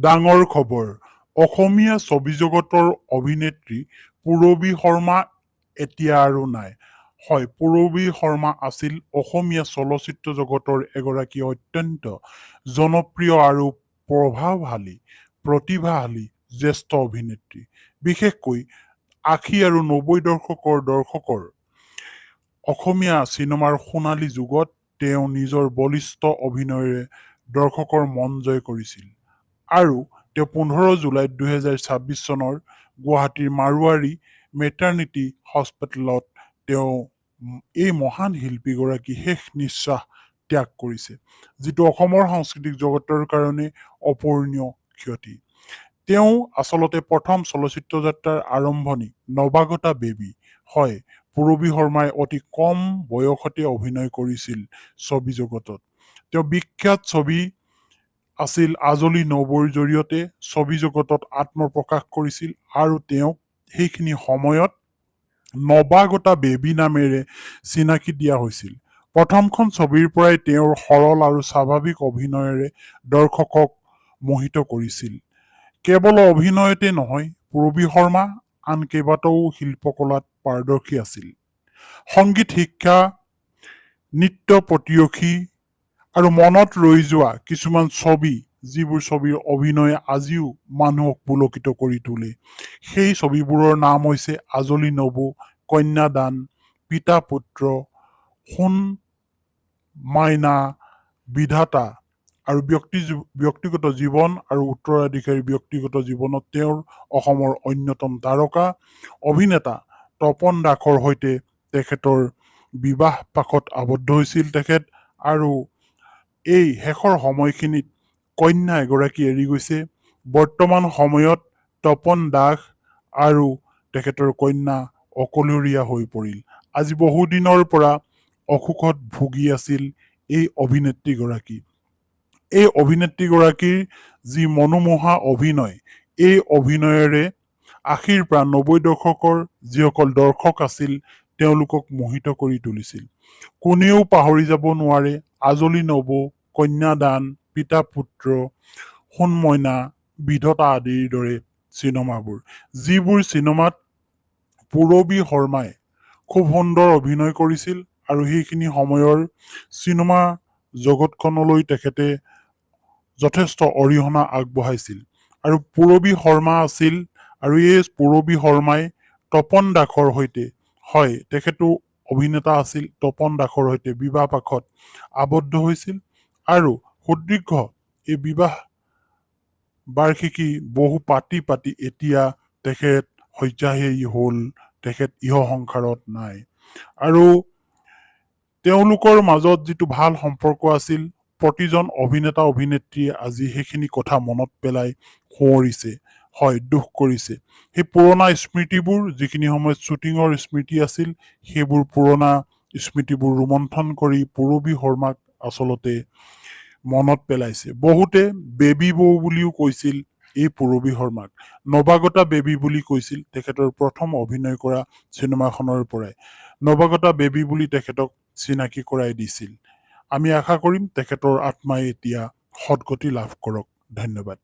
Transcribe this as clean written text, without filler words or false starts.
ডাঙৰ খবৰ অসমীয়া ছবি জগতৰ অভিনেত্ৰী পূৰবী শৰ্মা এতিয়া আৰু নাই। হয়, পূৰবী শৰ্মা আছিল অসমীয়া চলচ্চিত্ৰ জগতৰ এগৰাকী অত্যন্ত জনপ্ৰিয় আৰু প্ৰতিভাশালী জ্যেষ্ঠ অভিনেত্ৰী। বিশেষকৈ ৮০ আৰু ৯০ দশকৰ অসমীয়া চিনেমাৰ সোণালী যুগত তেওঁ নিজৰ বলিষ্ঠ অভিনয়েৰে দৰ্শকৰ মন জয় কৰিছিল। আৰু তেওঁ 15 জুলাইত 2026 চনৰ গুৱাহাটীৰ মাৰোৱাৰী মেটাৰনিটি হস্পিটেলত তেওঁ এই মহান শিল্পীগৰাকী শেষ নিশ্বাস ত্যাগ কৰিছে, যিটো অসমৰ সাংস্কৃতিক জগতৰ কাৰণে অপূৰণীয় ক্ষতি। তেওঁ আচলতে প্ৰথম চলচ্চিত্ৰ যাত্ৰাৰ আৰম্ভণি নৱাগতা বেবী। হয়, পূৰবী শৰ্মাই অতি কম বয়সতে অভিনয় কৰিছিল ছবি জগতত। তেওঁ বিখ্যাত ছবি আছিল আজলি নবৌৰ জৰিয়তে ছবি জগতত আত্মপ্ৰকাশ কৰিছিল আৰু তেওঁক সেইখিনি সময়ত নৱাগতা বেবী নামেৰে চিনাকি দিয়া হৈছিল। প্ৰথমখন ছবিৰ পৰাই তেওঁৰ সৰল আৰু স্বাভাৱিক অভিনয়েৰে দৰ্শকক মোহিত কৰিছিল। কেৱল অভিনয়তে নহয়, পূৰবী শৰ্মা আন কেইবাটাও শিল্পকলাত পাৰদৰ্শী আছিল। সংগীত শিক্ষা, নৃত্য প্ৰতিয়সী আৰু মনত ৰৈ যোৱা কিছুমান ছবি, যিবোৰ ছবিৰ অভিনয়ে আজিও মানুহক পুলকিত কৰি তোলে। সেই ছবিবোৰৰ নাম হৈছে আজলি নবৌ, কন্যাদান, পিতা পুত্ৰ, সোণ মাইনা, বিধাতা আৰু ব্যক্তিগত জীৱন আৰু উত্তৰাধিকাৰী ব্যক্তিগত জীৱনত তেওঁৰ অসমৰ অন্যতম তাৰকা অভিনেতা তপন দাসৰ সৈতে তেখেতৰ বিবাহ পাশত আবদ্ধ হৈছিল তেখেত, আৰু এই শেষৰ সময়খিনিত কন্যা এগৰাকী এৰি গৈছে। বৰ্তমান সময়ত তপন দাস আৰু তেখেতৰ কন্যা অকলশৰীয়া হৈ পৰিল। আজি বহুদিনৰ পৰা অসুখত ভুগি আছিল এই অভিনেত্ৰীগৰাকী। এই অভিনেত্ৰীগৰাকীৰ যি মনোমোহা অভিনয়, এই অভিনয়েৰে ৮০ৰ পৰা ৯০ দশকৰ যিসকল দৰ্শক আছিল তেওঁলোকক মোহিত কৰি তুলিছিল। কোনেও পাহৰি যাব নোৱাৰে আজলি নবৌ, কন্যাদান, পিতা পুত্ৰ, সোণ মইনা, বিধতা আদিৰ দৰে চিনেমাবোৰ, যিবোৰ চিনেমাত পূৰবী শৰ্মাই খুব সুন্দৰ অভিনয় কৰিছিল আৰু সেইখিনি সময়ৰ চিনেমা জগতখনলৈ তেখেতে যথেষ্ট অৰিহণা আগবঢ়াইছিল। আৰু পূৰবী শৰ্মা আছিল, আৰু এই পূৰবী শৰ্মাই তপন দাসৰ সৈতে, হয় তেখেতো অভিনেতা আছিল, তপন দাসৰ সৈতে বিবাহ পাশত আবদ্ধ হৈছিল আৰু সুদীৰ্ঘ এই বিবাহ বাৰ্ষিকী বহু পাতি এতিয়া তেখেত শয্যাশায়ী হল, তেখেত ইহ সংসাৰত নাই। আৰু তেওঁলোকৰ মাজত যিটো ভাল সম্পৰ্ক আছিল, প্ৰতিজন অভিনেতা অভিনেত্ৰীয়ে আজি সেইখিনি কথা মনত পেলাই সুঁৱৰিছে, হয় দুখ কৰিছে। সেই পুৰণা স্মৃতিবোৰ, যিখিনি সময়ত শ্বুটিঙৰ স্মৃতি আছিল, সেইবোৰ পুৰণা স্মৃতিবোৰ ৰোমন্থন কৰি পূৰবী শৰ্মাক আচলতে মনত পেলাইছে। বহুতে বেবী বৌ বুলিও কৈছিল এই পূৰবী শৰ্মাক, নৱাগতা বেবী বুলি কৈছিল তেখেতৰ প্ৰথম অভিনয় কৰা চিনেমাখনৰ পৰাই। নৱাগতা বেবী বুলি তেখেতক চিনাকি কৰাই দিছিল। আমি আশা কৰিম তেখেতৰ আত্মাই এতিয়া সদগতি লাভ কৰক। ধন্যবাদ।